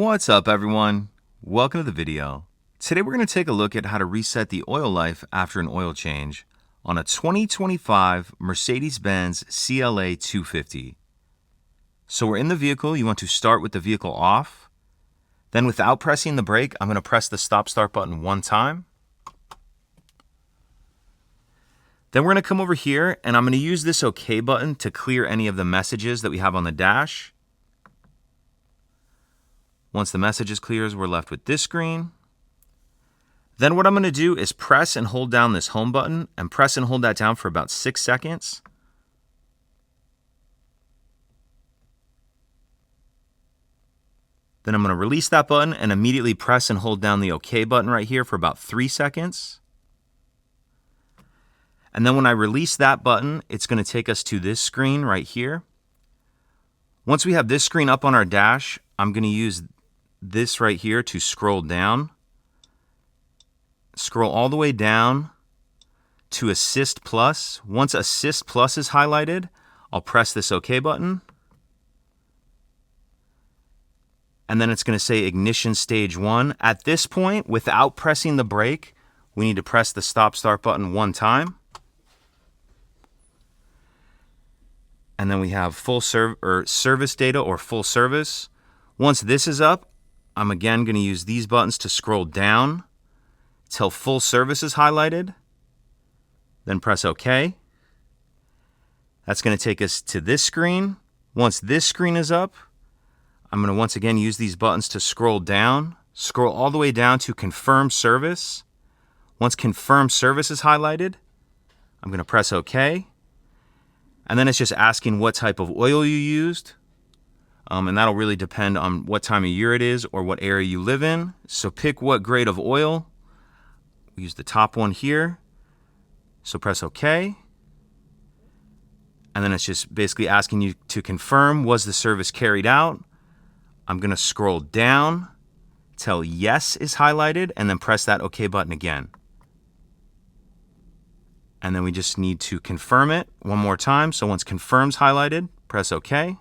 What's up, everyone? Welcome to the video. Today we're going to take a look at how to reset the oil life after an oil change on a 2025 Mercedes-Benz CLA 250. So we're in the vehicle. You want to start with the vehicle off. Then without pressing the brake, I'm going to press the stop-start button one time. Then we're going to come over here and I'm going to use this OK button to clear any of the messages that we have on the dash. Once the messages clears, we're left with this screen. Then what I'm going to do is press and hold down this home button and press and hold that down for about 6 seconds. Then I'm going to release that button and immediately press and hold down the OK button right here for about 3 seconds. And then when I release that button, it's going to take us to this screen right here. Once we have this screen up on our dash, I'm going to use this right here to scroll down. Scroll all the way down to ASSYST Plus. Once ASSYST Plus is highlighted, I'll press this OK button. And then it's going to say Ignition Stage 1. At this point, without pressing the brake, we need to press the stop-start button one time. And then we have service data or full service. Once this is up, I'm again going to use these buttons to scroll down till full service is highlighted. Then press OK. That's going to take us to this screen. Once this screen is up, I'm going to once again use these buttons to scroll down. Scroll all the way down to Confirm Service. Once Confirm Service is highlighted, I'm going to press OK. And then it's just asking what type of oil you used. And that'll really depend on what time of year it is or what area you live in. So pick what grade of oil. We use the top one here. So press OK. And then it's just basically asking you to confirm, was the service carried out? I'm going to scroll down till yes is highlighted and then press that OK button again. And then we just need to confirm it one more time. So once confirm's highlighted, press OK.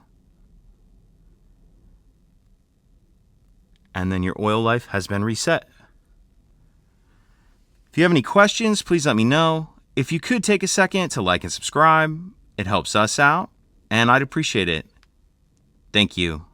And then your oil life has been reset. If you have any questions, please let me know. If you could take a second to like and subscribe, it helps us out, and I'd appreciate it. Thank you.